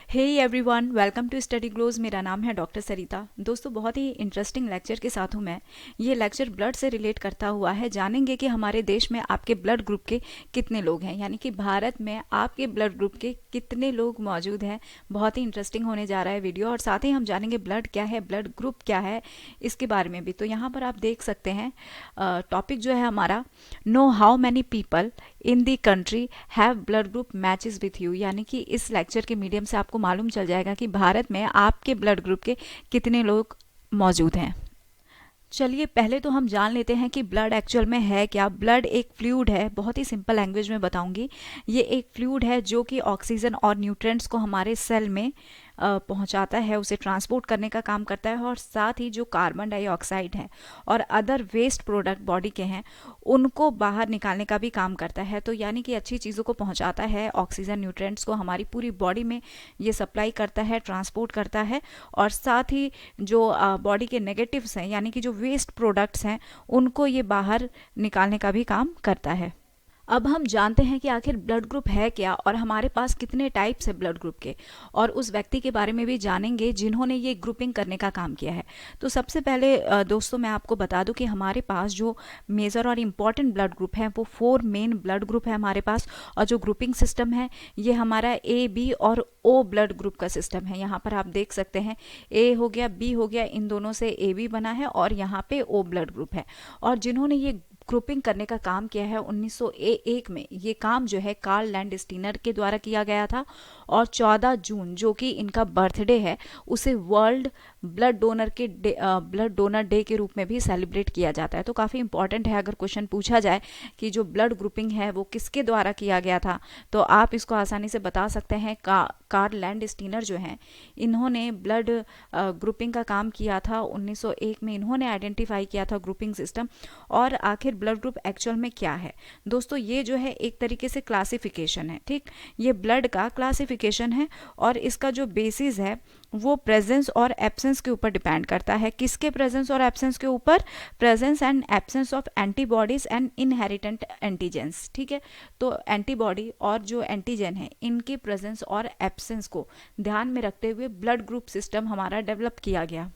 Hey everyone, welcome to study glows. मेरा नाम है डॉक्टर सरिता। दोस्तों, बहुत ही इंटरेस्टिंग लेक्चर के साथ हूँ मैं। ये लेक्चर ब्लड से रिलेट करता हुआ है। जानेंगे कि हमारे देश में आपके ब्लड ग्रुप के कितने लोग हैं, यानी कि भारत में आपके ब्लड ग्रुप के कितने लोग मौजूद हैं। बहुत ही इंटरेस्टिंग होने जा रहा है वीडियो। और साथ ही हम जानेंगे ब्लड क्या है, ब्लड ग्रुप क्या है, इसके बारे में भी। तो यहाँ पर आप देख सकते हैं टॉपिक जो है हमारा, know how many people in the country have blood group matches with you. यानी कि इस लेक्चर के मीडियम से आपको मालूम चल जाएगा कि भारत में आपके ब्लड ग्रुप के कितने लोग मौजूद हैं। चलिए पहले तो हम जान लेते हैं कि ब्लड एक्चुअल में है क्या। ब्लड एक फ्लूइड है, बहुत ही सिंपल लैंग्वेज में बताऊंगी। ये एक फ्लूइड है जो कि ऑक्सीजन और न्यूट्रिएंट्स को हमारे सेल में पहुंचाता है, उसे ट्रांसपोर्ट करने का काम करता है। और साथ ही जो कार्बन डाइऑक्साइड है और अदर वेस्ट प्रोडक्ट बॉडी के हैं, उनको बाहर निकालने का भी काम करता है। तो यानी कि अच्छी चीज़ों को पहुंचाता है, ऑक्सीजन न्यूट्रिएंट्स को हमारी पूरी बॉडी में ये सप्लाई करता है, ट्रांसपोर्ट करता है। और साथ ही जो बॉडी के नेगेटिव्स हैं, यानी कि जो वेस्ट प्रोडक्ट्स हैं, उनको ये बाहर निकालने का भी काम करता है। अब हम जानते हैं कि आखिर ब्लड ग्रुप है क्या और हमारे पास कितने टाइप्स है ब्लड ग्रुप के, और उस व्यक्ति के बारे में भी जानेंगे जिन्होंने ये ग्रुपिंग करने का काम किया है। तो सबसे पहले दोस्तों मैं आपको बता दूं कि हमारे पास जो मेजर और इम्पॉर्टेंट ब्लड ग्रुप है वो 4 मेन ब्लड ग्रुप है हमारे पास। और जो ग्रुपिंग सिस्टम है ये हमारा ए, बी और ओ ब्लड ग्रुप का सिस्टम है। यहाँ पर आप देख सकते हैं ए हो गया, बी हो गया, इन दोनों से ए बी बना है और यहाँ पे ओ ब्लड ग्रुप है। और जिन्होंने ये ग्रुपिंग करने का काम किया है 1901 में, ये काम जो है कार्ल लैंडस्टीनर के द्वारा किया गया था। और 14 जून जो कि इनका बर्थडे है, उसे वर्ल्ड ब्लड डोनर डे के रूप में भी सेलिब्रेट किया जाता है। तो काफ़ी इंपॉर्टेंट है। अगर क्वेश्चन पूछा जाए कि जो ब्लड ग्रुपिंग है वो किसके द्वारा किया गया था, तो आप इसको आसानी से बता सकते हैं। कार्ल लैंडस्टीनर जो हैं, इन्होंने ब्लड ग्रुपिंग का काम किया था 1901 में। इन्होंने आइडेंटिफाई किया था ग्रुपिंग सिस्टम। और आखिर ब्लड ग्रुप एक्चुअल में क्या है दोस्तों, ये जो है एक तरीके से क्लासिफिकेशन है। ठीक, ये ब्लड का क्लासिफिकेशन है और इसका जो बेसिस है वो प्रेजेंस और एब्सेंस के ऊपर डिपेंड करता है। किसके प्रेजेंस और एब्सेंस के ऊपर? Presence and absence of antibodies and inherent antigens. ठीक है, तो एंटीबॉडी और जो एंटीजन है, इनके प्रेजेंस और एब्सेंस को ध्यान में रखते हुए ब्लड ग्रुप सिस्टम हमारा डेवलप किया गया।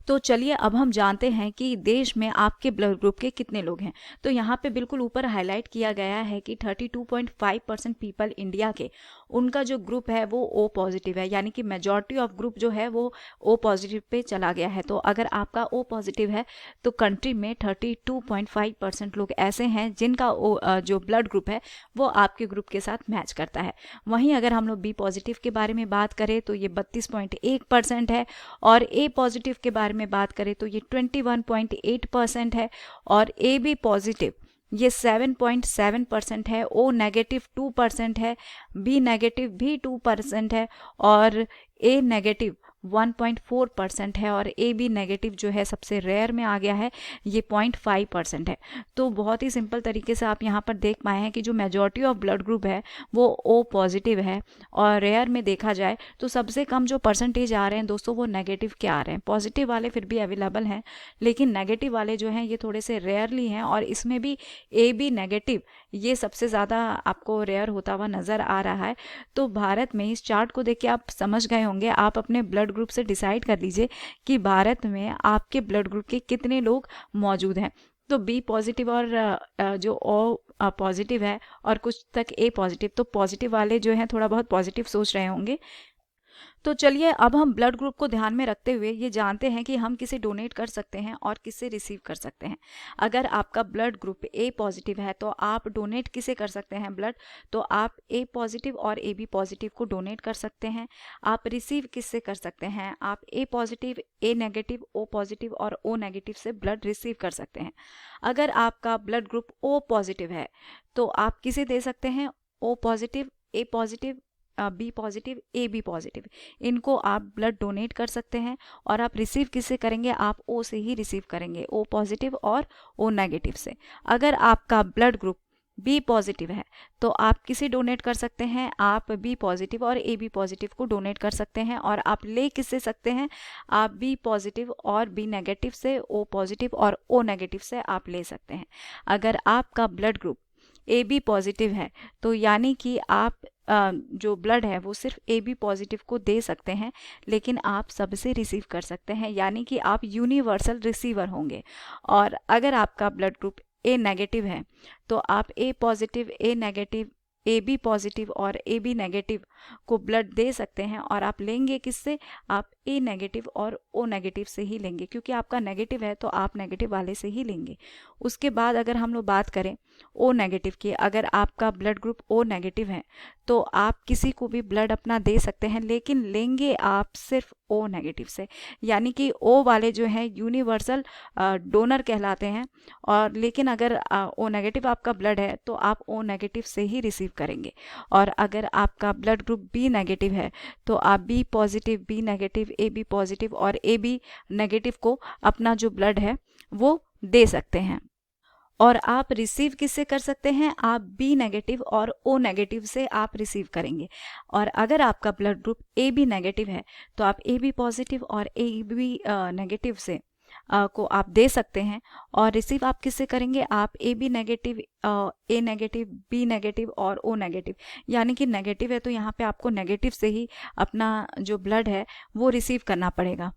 तो चलिए अब हम जानते हैं कि देश में आपके ब्लड ग्रुप के कितने लोग हैं। तो यहाँ पे बिल्कुल ऊपर हाईलाइट किया गया है कि 32.5% पीपल इंडिया के, उनका जो ग्रुप है वो ओ पॉजिटिव है। यानी कि मेजॉरिटी ऑफ ग्रुप जो है वो ओ पॉजिटिव पे चला गया है। तो अगर आपका ओ पॉजिटिव है तो कंट्री में 32.5% लोग ऐसे हैं जिनका जो ब्लड ग्रुप है वो आपके ग्रुप के साथ मैच करता है। वहीं अगर हम लोग बी पॉजिटिव के बारे में बात करें तो ये 32.1% है। और ए पॉजिटिव के बारे में बात करें तो ये 21.8% है। और ए बी पॉजिटिव ये 7.7% है। ओ नेगेटिव 2% है। बी नेगेटिव भी 2% है। और ए नेगेटिव 1.4% है। और ए बी नेगेटिव जो है सबसे रेयर में आ गया है, ये 0.5% है। तो बहुत ही सिंपल तरीके से आप यहाँ पर देख पाए हैं कि जो मेजॉरिटी ऑफ ब्लड ग्रुप है वो ओ पॉजिटिव है। और रेयर में देखा जाए तो सबसे कम जो परसेंटेज आ रहे हैं दोस्तों वो नेगेटिव के आ रहे हैं। पॉजिटिव वाले फिर भी अवेलेबल हैं, लेकिन नेगेटिव वाले जो हैं ये थोड़े से रेयरली हैं। और इसमें भी ए बी नेगेटिव ये सबसे ज़्यादा आपको रेयर होता हुआ नज़र आ रहा है। तो भारत में इस चार्ट को देख के आप समझ गए होंगे। आप अपने ब्लड ग्रुप से डिसाइड कर लीजिए कि भारत में आपके ब्लड ग्रुप के कितने लोग मौजूद हैं। तो बी पॉजिटिव और जो ओ पॉजिटिव है और कुछ तक ए पॉजिटिव, तो पॉजिटिव वाले जो हैं थोड़ा बहुत पॉजिटिव सोच रहे होंगे। तो चलिए अब हम ब्लड ग्रुप को ध्यान में रखते हुए ये जानते हैं कि हम किसे डोनेट कर सकते हैं और किसे रिसीव कर सकते हैं। अगर आपका ब्लड ग्रुप ए पॉजिटिव है तो आप डोनेट किसे कर सकते हैं ब्लड, तो आप ए पॉजिटिव और ए बी पॉजिटिव को डोनेट कर सकते हैं। आप रिसीव किससे कर सकते हैं? आप A positive, A negative, O positive और ओ नेगेटिव से ब्लड रिसीव कर सकते हैं। अगर आपका ब्लड ग्रुप ओ पॉजिटिव है तो आप किसे दे सकते हैं? O positive, A positive, B positive, A B positive, इनको आप ब्लड डोनेट कर सकते हैं। और आप रिसीव किससे करेंगे? आप ओ से ही रिसीव करेंगे, ओ पॉजिटिव और ओ नेगेटिव से। अगर आपका ब्लड ग्रुप बी पॉजिटिव है तो आप किसे डोनेट कर सकते हैं? आप बी पॉजिटिव और ए बी पॉजिटिव को डोनेट कर सकते हैं। और आप ले किससे सकते हैं? आप बी पॉजिटिव और बी नेगेटिव से, ओ पॉजिटिव और ओ नेगेटिव से आप ले सकते हैं। अगर आपका blood group A B positive है तो यानी कि आप जो ब्लड है वो सिर्फ ए बी पॉजिटिव को दे सकते हैं, लेकिन आप सबसे रिसीव कर सकते हैं, यानी कि आप यूनिवर्सल रिसीवर होंगे। और अगर आपका ब्लड ग्रुप ए नेगेटिव है तो आप A positive, A negative, A B positive और ए बी नेगेटिव को ब्लड दे सकते हैं। और आप लेंगे किससे? आप ए नेगेटिव और ओ नेगेटिव से ही लेंगे, क्योंकि आपका नेगेटिव है तो आप नेगेटिव वाले से ही लेंगे। उसके बाद अगर हम लोग बात करें ओ नेगेटिव की, अगर आपका ब्लड ग्रुप ओ नेगेटिव है तो आप किसी को भी ब्लड अपना दे सकते हैं, लेकिन लेंगे आप सिर्फ ओ नेगेटिव से, यानी कि ओ वाले जो हैं यूनिवर्सल डोनर कहलाते हैं। और लेकिन अगर ओ नेगेटिव आपका ब्लड है तो आप ओ नेगेटिव से ही रिसीव करेंगे। और अगर आपका ब्लड ग्रुप बी नेगेटिव है तो आप B positive, B negative, A B positive और ए बी नेगेटिव को अपना जो ब्लड है वो दे सकते हैं। और आप रिसीव किससे कर सकते हैं? आप बी नेगेटिव और ओ नेगेटिव से आप रिसीव करेंगे। और अगर आपका blood group A B negative है तो आप ए बी पॉजिटिव और ए बी नेगेटिव से को आप दे सकते हैं। और रिसीव आप किससे करेंगे? आप A B negative, A negative, B negative और ओ नेगेटिव, यानी कि नेगेटिव है तो यहाँ पे आपको नेगेटिव से ही अपना जो ब्लड है वो रिसीव करना पड़ेगा।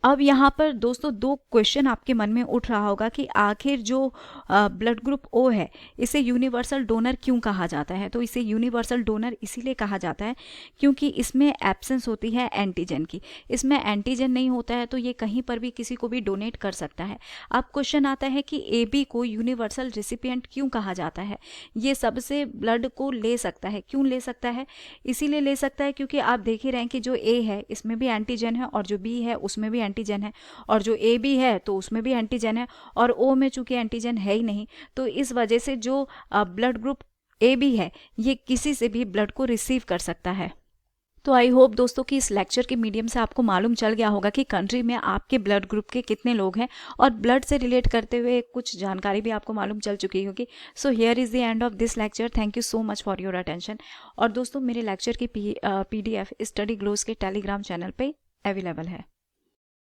अब यहाँ पर दोस्तों दो क्वेश्चन आपके मन में उठ रहा होगा कि आखिर जो ब्लड ग्रुप ओ है इसे यूनिवर्सल डोनर क्यों कहा जाता है? तो इसे यूनिवर्सल डोनर इसीलिए कहा जाता है क्योंकि इसमें एब्सेंस होती है एंटीजन की। इसमें एंटीजन नहीं होता है तो ये कहीं पर भी किसी को भी डोनेट कर सकता है। अब क्वेश्चन आता है कि ए बी को यूनिवर्सल रिसिपिएंट क्यों कहा जाता है? ये सबसे ब्लड को ले सकता है। क्यों ले सकता है? इसीलिए ले सकता है क्योंकि आप देख ही रहे हैं कि जो ए है इसमें भी एंटीजन है और जो बी है उसमें भी एंटीजन है, और जो ए बी है तो उसमें भी एंटीजन है, और ओ में चूंकि एंटीजन है ही नहीं तो इस वजह से जो ब्लड ग्रुप ए बी है ये किसी से भी ब्लड को रिसीव कर सकता है। तो आई होप दोस्तों कि इस लेक्चर के मीडियम से आपको मालूम चल गया होगा कि कंट्री में आपके ब्लड ग्रुप के कितने लोग हैं, और ब्लड से रिलेट करते हुए कुछ जानकारी भी आपको मालूम चल चुकी होगी। So here is the end of this lecture. Thank you so much for your attention. और दोस्तों मेरे लेक्चर की PDF स्टडी ग्लोज के टेलीग्राम चैनल पे अवेलेबल है।